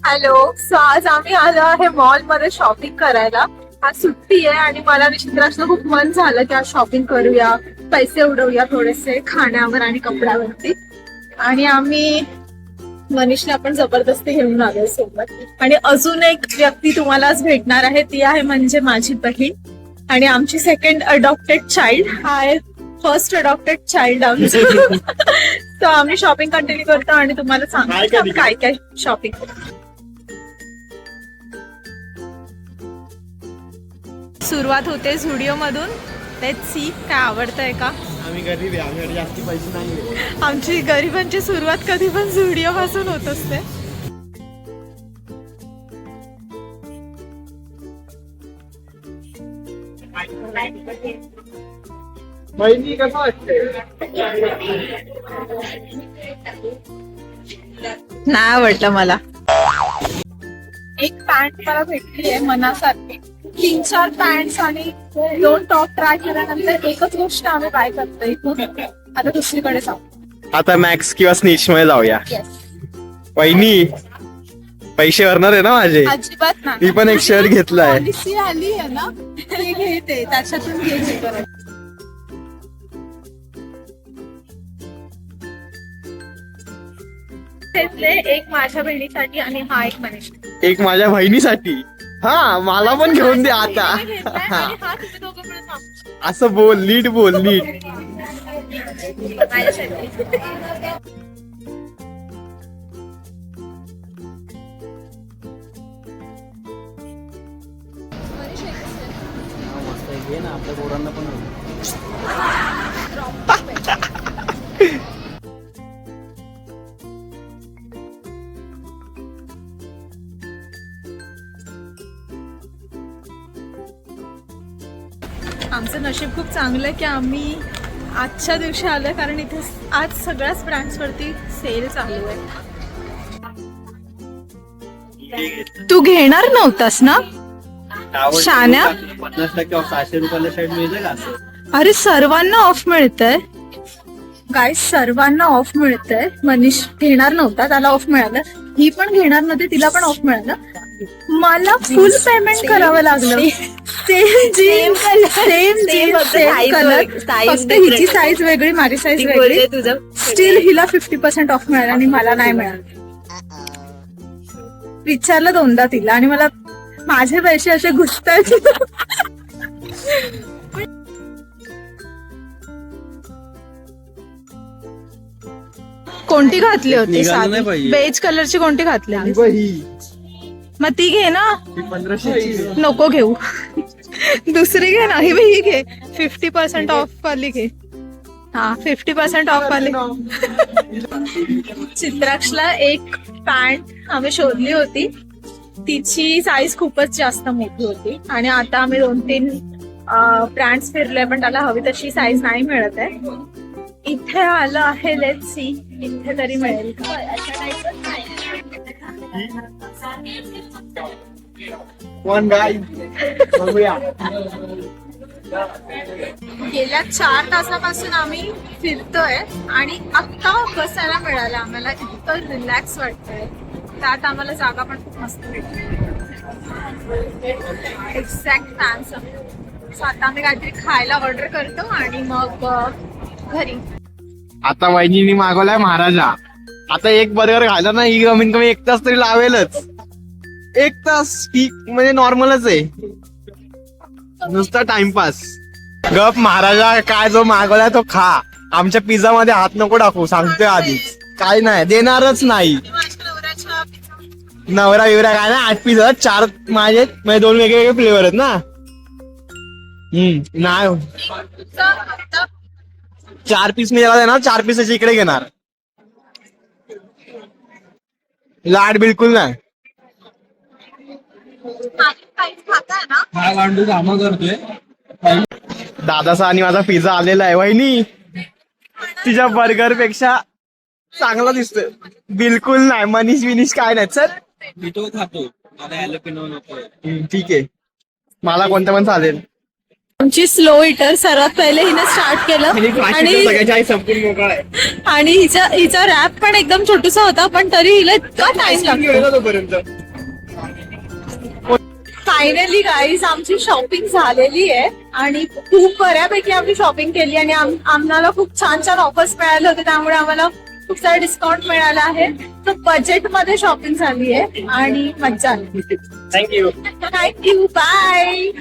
Hello. So आज आम्ही आलो आहे मॉल मध्ये शॉपिंग करायला. आज सुट्टी आहे आणि मला निश्चित खूप मन झालं की आज शॉपिंग करूया, पैसे उडवूया थोडेसे खाण्यावर आणि कपड्यावरती. आणि आम्ही मनीषला पण जबरदस्ती घेऊन आलो सोबत. आणि अजून एक व्यक्ती तुम्हाला आज भेटणार आहे, ती आहे म्हणजे माझी बहीण आणि आमची सेकंड अडॉप्टेड चाइल्ड. हा आहे फर्स्ट अडॉप्टेड चाइल्ड आमचं. तर आम्ही शॉपिंग कंटिन्यू करतो आणि तुम्हाला सांगतो काय काय शॉपिंग. सुरुवात होते झुडिओ मधून. लेट्स सी काय आवडतंय का. आम्ही गरीब आहे, आमच्याकडे जास्ती पैसे नाही. आमची गरिबांची सुरुवात कधी पण झुडिओ पासून होत असते. बहिणी कसं वाटतंय? नाही आवडलं मला. एक पॅन्ट मला भेटली आहे मनासारखी. 3-4 पॅन्ट आणि 2 टॉप ट्राय केल्यानंतर एकच गोष्ट आम्ही बाय करतो इथून. आता दुसरीकडे जाऊ. आता मॅक्स किंवा स्निच मध्ये जाऊया. येस. बहिणी पैसे भरणार आहे ना माझे? अजिबात नाही. मी पण एक शर्ट घेतलाय. पॉलिसी आली आहे ना, ते घेते त्याच्यातून घ्यायची गरज. एक माझ्या बहिणीसाठी आणि हा एक मनीष. एक माझ्या बहिणीसाठी. हा मला पण घेऊन दे आता. आणि हा तुम्ही दोघं पण वापरू. असं बोल, नीट बोल, नीट. माझ्यासाठी. आपल्या पोरांना पण आमचं नशीब खूप चांगलं आहे की आम्ही आजच्या दिवशी आलोय, कारण इथे आज सगळ्याच ब्रँड्स वरती सेल चालू आहे. तू घेणार नव्हतास ना शान्या? 50% ऑफ. 600 रुपयाला शर्ट मिळते का? अरे सर्वांना ऑफ मिळतंय गाईस, सर्वांना ऑफ मिळतंय. मनीष घेणार नव्हता, त्याला ऑफ मिळालं. ही पण घेणार नव्हती, तिला पण ऑफ मिळालं. मला फुल पेमेंट करावं लागलं. सेम कलर, फक्त हिची साईज वेगळी, माझी साईज वेगळी. स्टील हिला 50% ऑफ मिळालं आणि मला नाही मिळालं. विचारलं 2दा तिला आणि मला माझे पैसे असे घुसतात. कोणती घातली होती? बेज कलरची कोणती घातली? मग ती घे ना. 1500. नको घेऊ, दुसरी घे ना. ही घे, 50% ऑफ वाली घे. हा 50% ऑफ वाली. चित्राक्षला एक पॅन्ट आम्ही शोधली होती, तिची साईज खूपच जास्त मोठी होती आणि आता आम्ही 2-3 ब्रँड्स फिरलोय पण त्याला हवी तशी साईज नाही मिळत आहे. इथे आलं आहे, लेट्स सी इथे तरी मिळेल का. गेल्या 4 तासापासून आम्ही फिरतोय आणि आत्ता बसायला मिळालं आम्हाला. इतकं रिलॅक्स वाटतंय. त्यात आम्हाला जागा पण खूप मस्त भेटली. Exact fans. आता आम्ही काहीतरी खायला ऑर्डर करतो आणि मग घरी. आता वहिनीने मागवलाय महाराजा. आता एक बर्गर खायला ना, ही कमीत कमी 1 तास तरी लावेलच. 1 तास ठीक म्हणजे नॉर्मलच आहे, नुसता टाइमपास. गप महाराजा. काय जो मागवलाय तो खा. आमच्या पिझ्झा मध्ये हात नको टाकू, सांगतोय आधीच. काय नाही देणारच नाही. नवरा विवरा काय ना. 8 पिझ्झा, 4 माझे म्हणजे 2 वेगवेगळे फ्लेवर आहेत ना. नाही 4 पीस मी त्याला देणार, 4 पीस इकडे घेणार. लाड बिलकुल नाही. हा गांडू कामं करतोय. दादाचा आणि माझा पिझ्झा आलेला आहे. वहिनी तिच्या बर्गर पेक्षा चांगला दिसतोय. बिलकुल नाही. मनीष विनीश काय नाही. चल मी तो खातो, मला ह्याला पिनव नको. ठीक आहे, मला कोणतं पण चालेल. आमची स्लो इटर सर्वात पहिले हिने स्टार्ट केलं आणि सगळ्याच्या आई संपून मोकळा आहे. आणि हिचा रॅप पण एकदम छोटूसा होता, पण तरी हिला इतका टाइम लागतो. गेला तोपर्यंत. फायनली गाईज आमची शॉपिंग झालेली आहे आणि खूप बऱ्यापैकी आम्ही शॉपिंग केली आणि आम्हाला खूप छान छान ऑफर्स मिळाले होते, त्यामुळे आम्हाला खूप सारा डिस्काउंट मिळाला आहे. तर बजेट मध्ये शॉपिंग झाली आहे आणि मज्जा आली. थँक्यू. Thank you, bye.